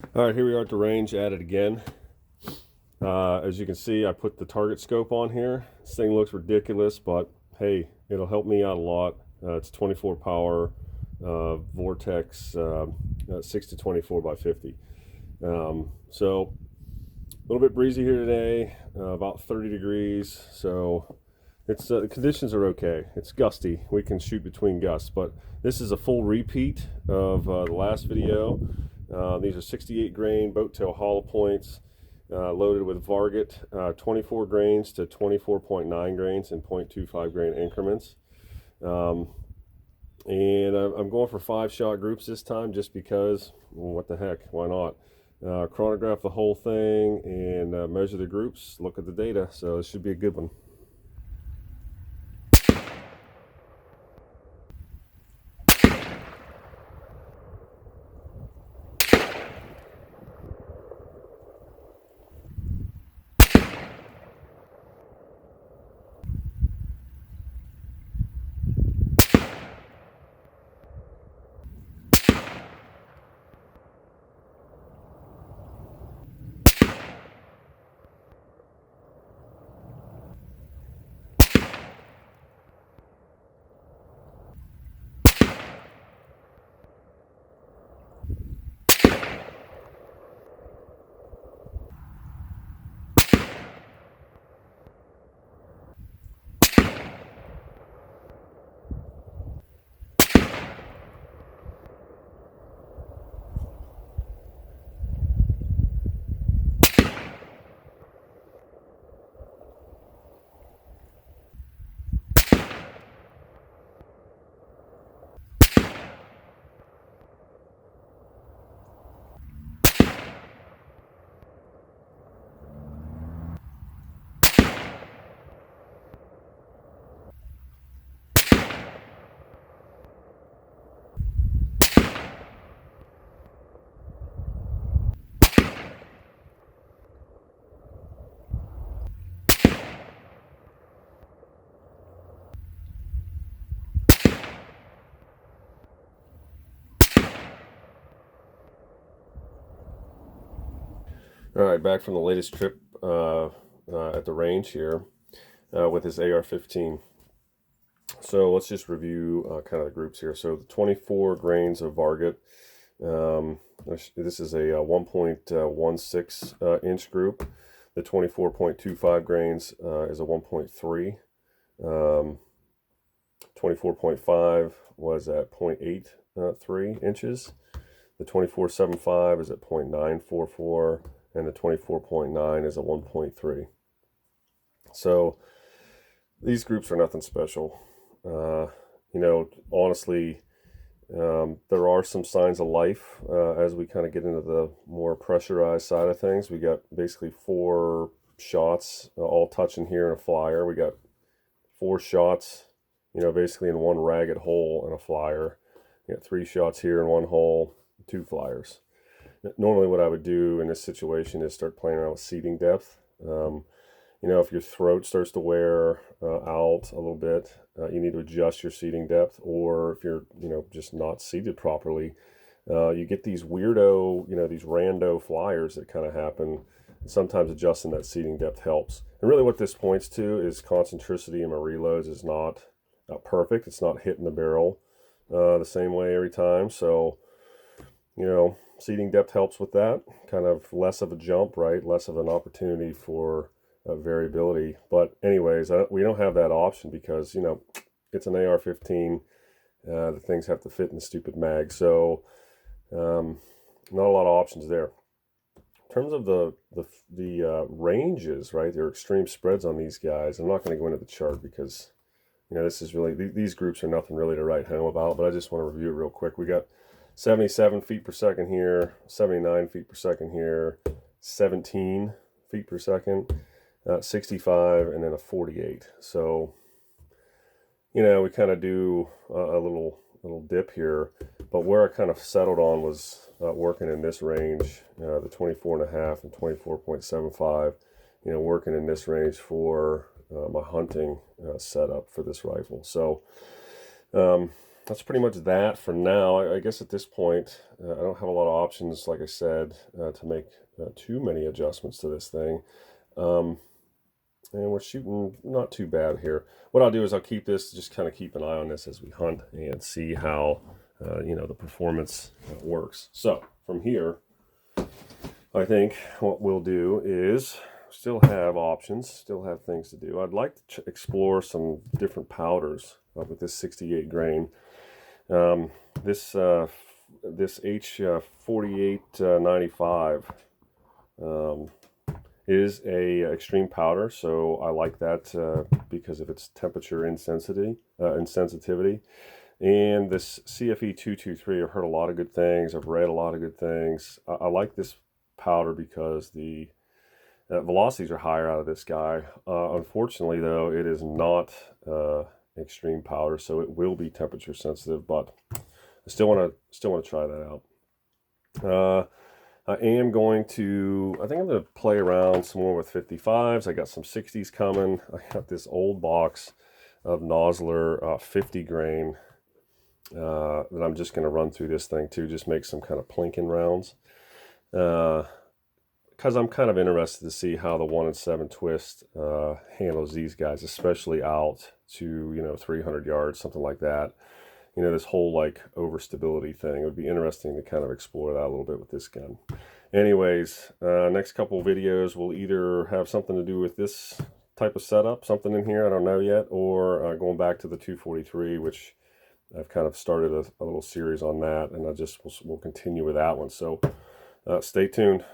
All right, here we are at the range at it again. As you can see, I put the target scope on here. This thing looks ridiculous, but hey, it'll help me out a lot. It's 24 power Vortex 6 to 24 by 50. So a little bit breezy here today, about 30 degrees. So it's the conditions are okay. It's gusty. We can shoot between gusts, but this is a full repeat of the last video. These are 68 grain boat tail hollow points, loaded with Varget, 24 grains to 24.9 grains in 0.25 grain increments. And I'm going for 5-shot groups this time just because, what the heck, why not? Chronograph the whole thing and measure the groups, look at the data. So this should be a good one. All right, back from the latest trip at the range here with this AR-15. So let's just review kind of the groups here. So the 24 grains of Varget. This is a 1.16 inch group. The 24.25 grains is a 1.3. 24.5 was at 0.83 inches. The 24.75 is at 0.944, and the 24.9 is a 1.3. So these groups are nothing special. Honestly, there are some signs of life as we kind of get into the more pressurized side of things. We got basically 4 shots all touching here in a flyer. We got 4 shots, basically in one ragged hole in a flyer. You got 3 shots here in one hole, 2 flyers. Normally what I would do in this situation is start playing around with seating depth. If your throat starts to wear out a little bit, you need to adjust your seating depth. Or if you're, just not seated properly, you get these weirdo, these rando flyers that kind of happen. Sometimes adjusting that seating depth helps. And really what this points to is concentricity in my reloads is not perfect. It's not hitting the barrel the same way every time. So, seating depth helps with that. Kind of less of a jump, right? Less of an opportunity for variability. But anyways, we don't have that option because, it's an AR-15. The things have to fit in the stupid mag. So not a lot of options there. In terms of the ranges, right? There are extreme spreads on these guys. I'm not going to go into the chart because, this is really, these groups are nothing really to write home about, but I just want to review it real quick. We got 77 feet per second here, 79 feet per second here, 17 feet per second, 65, and then a 48. So, we kind of do a little dip here, but where I kind of settled on was working in this range, the 24.5 and 24.75, working in this range for my hunting setup for this rifle. So that's pretty much that for now. I guess at this point, I don't have a lot of options, like I said, to make too many adjustments to this thing. And we're shooting not too bad here. What I'll do is I'll keep this, just kind of keep an eye on this as we hunt and see how, the performance works. So from here, I think what we'll do is still have options, still have things to do. I'd like to explore some different powders with this 68 grain. This H4895 is a extreme powder, so I like that because of its temperature insensitivity. And this CFE 223, I've heard a lot of good things. I've read a lot of good things. I like this powder because the velocities are higher out of this guy. Unfortunately, though, it is not extreme powder, so it will be temperature sensitive. But I still want to try that out. I am going to, I think I'm going to play around some more with 55s. I got some 60s coming. I got this old box of Nosler 50 grain that I'm just going to run through this thing too, just make some kind of plinking rounds. Because I'm kind of interested to see how the 1-in-7 twist handles these guys, especially out to 300 yards, something like that. This whole like overstability thing. It would be interesting to kind of explore that a little bit with this gun. Anyways, next couple videos will either have something to do with this type of setup, something in here I don't know yet, or going back to the 243, which I've kind of started a little series on that, and I just will continue with that one. So stay tuned.